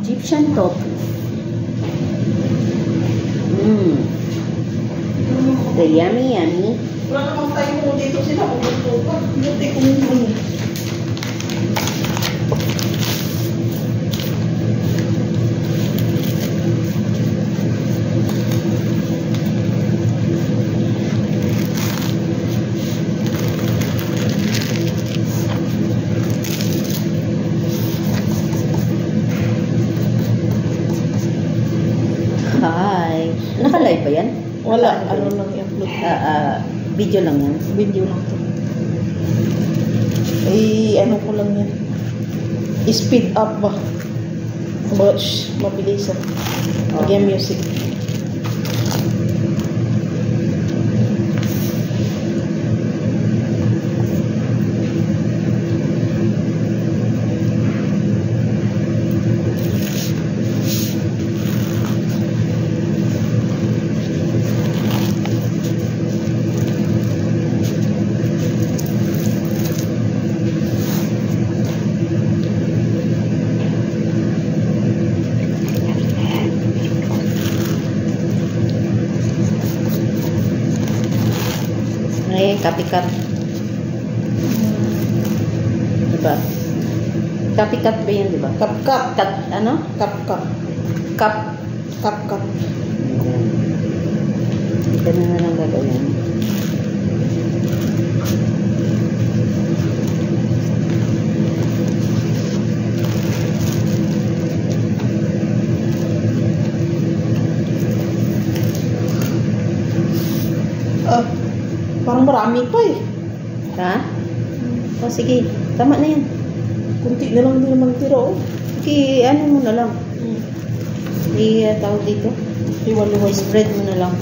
Egyptian tofu. The yummy, yummy. Wala namang tayo mo dito sila. Buti kung ano. Hi. Naka-live ba yan? Wala. Ano lang i-upload. Video lang yan. Video lang to. Ay, ano ko lang yan. I-speed up ba? Mabilis ah. Lagyan music. Copycat. Diba? Copycat ba yun, diba? Kapkat. Ano? Kapkat. Kapkat. Ganun na lang gagawin. Parang marami pa eh. Ha? O sige, tama na yan. Kunti na lang din naman tira oh. Sige, ano mo na lang. Tawag dito. Iwan-iwan. Spread mo na lang.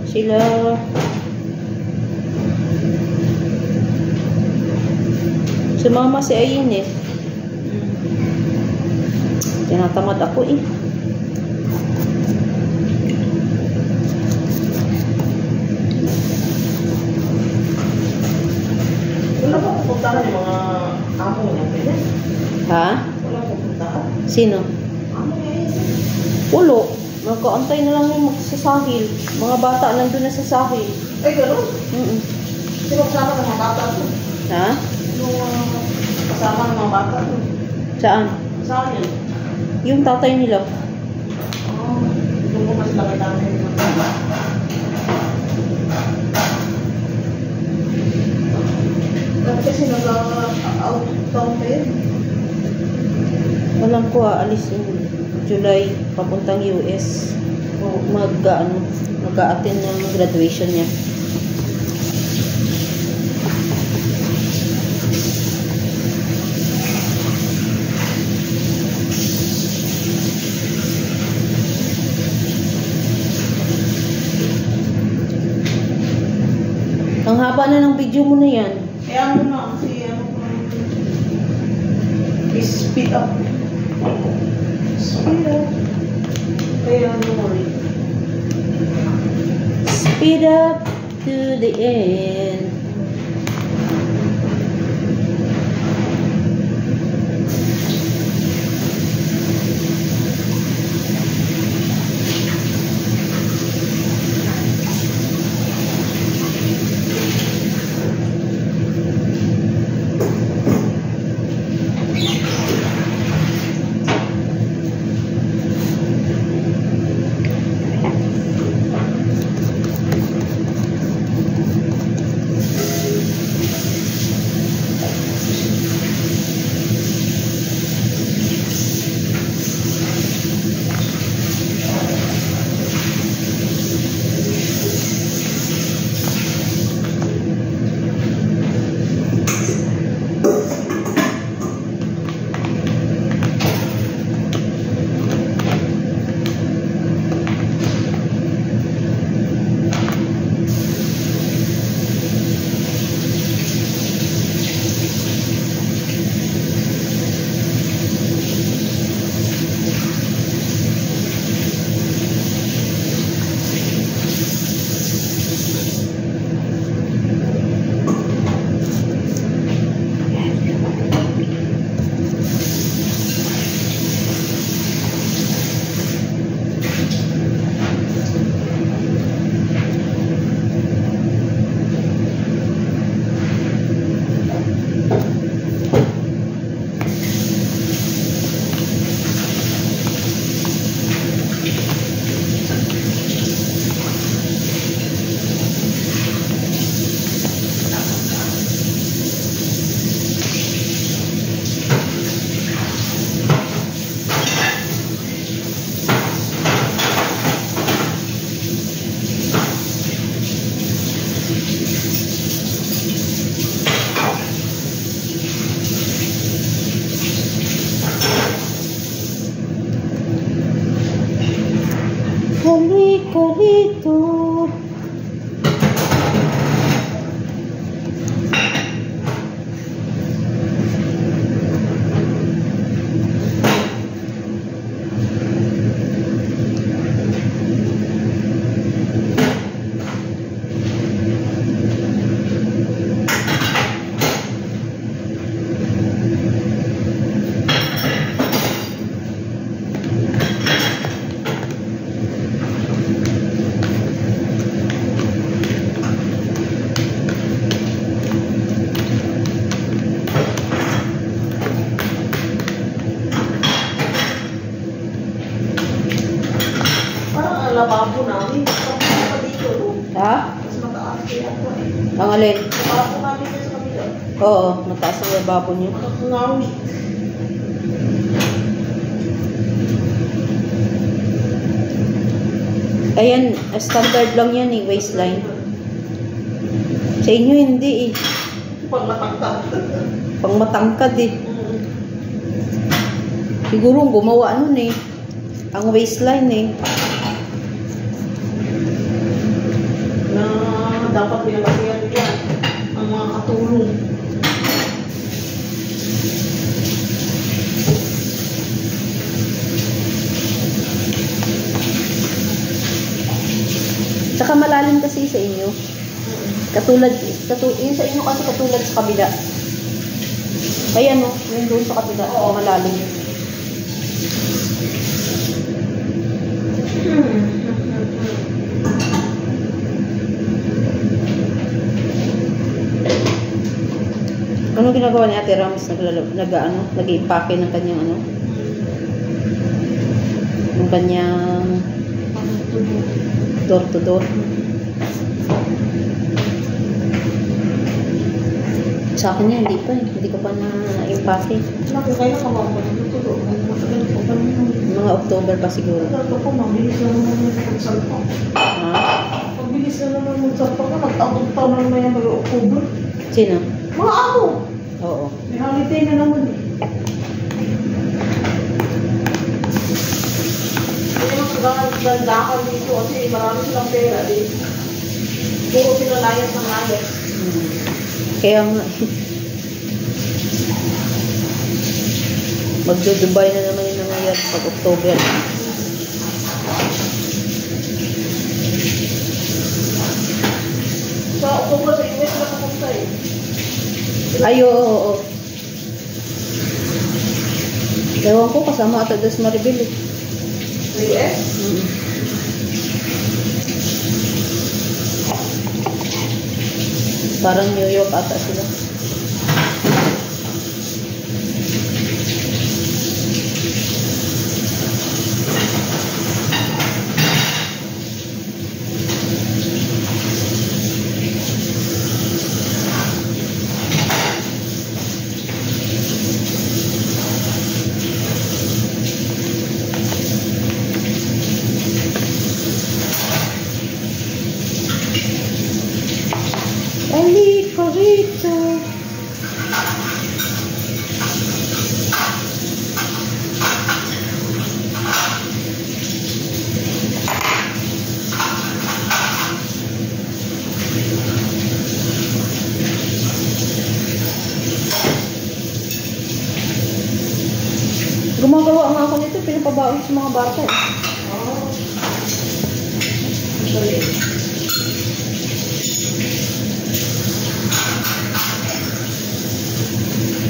Sila sumama si Ayin eh. Tinatamad ako eh. Wala ba pupuntahan yung mga amo niya? Ha? Wala pupuntahan. Sino? Amo niya eh. Ulo. Magkaantay na lang yung magsasahil. Mga bata nandun na sa sahil. Ay, gano'n? Sino kasama ng mga bata doon? Ha? Yung kasama ng mga bata doon? Saan? Saan yun? Yung tatay nila. Doon ko mas laki namin yung mga bata. Kasi nag-out town kayo. Walang ko alis yung July papuntang US. Mag-a-attend ng graduation niya. Ang haba na ng video mo na yan. Kaya ano na, speed up. Speed up. Kaya ano mo rin. Speed up to the end. baba eh. Ang alin? Para po namin yan sa kabila. Oo, mataas ang lababo niyo. Ngawi. Ayan, standard lang yan eh, waistline. Sa inyo hindi eh. Pag matangkad. Pang matangkad eh. Siguro gumawa nun eh. Ang waistline eh. Na dapat pinabasihan yan ang mga katulong. Tsaka malalim kasi sa inyo. Katulad yun sa inyo kasi katulad sa kabila. Ayan o, yun doon sa kabila. Oo, malalim. Anong ginagawa ni Ate Rams? Nag-i-impake ng kanyang ano? Ng kanyang door to door. Sa akin niya, hindi pa eh. Hindi ko pa na-impake. Naku, kaya nakabawa ko ng tutulog. Matagal po ba naman? Mga October pa siguro. Matagal po, mabilis na naman magsalpa. Ha? Mabilis na naman magsalpa ka. Nagtakot-taon na naman yan mag-October. Sino? Mga ako! Oo. May holiday na naman eh. Hindi naman gandakan dito kasi marami silang pera eh. Puro sila layas ng layas. Kaya nga magdo-Dubai na naman yung nangyayari pag October. Sa October sa US na kapunta eh. Ay, oo. Ewan ko, kasama ata das Maribel eh. Sa US? Parang New York ata sila. Halika rito. Gumagawa nga ako nito, pinapabaon sa mga bata eh. Oo. Sorry.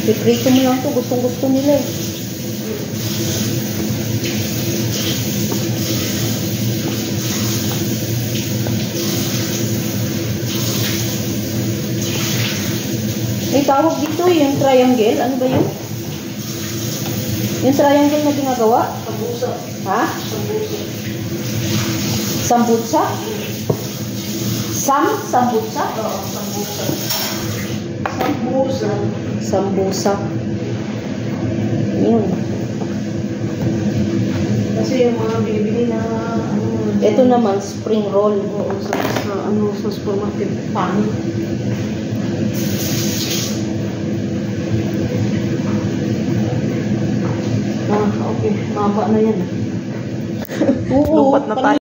Piprito mo lang to, gustong-gusto nila eh. May tawag dito yung triangle. Ano ba yun? Yung triangle na ginagawa? Sambusa. Ha? Sambusa. Sambutsa? Sambutsa? Oo, sambusa. Sambusa. Sambusa. Yun. Kasi yung mga binibili na ano. Ito naman, spring roll. Oo, sa supermarket. Pan. Okay. Maba na yan. Oo. Lupat na tayo.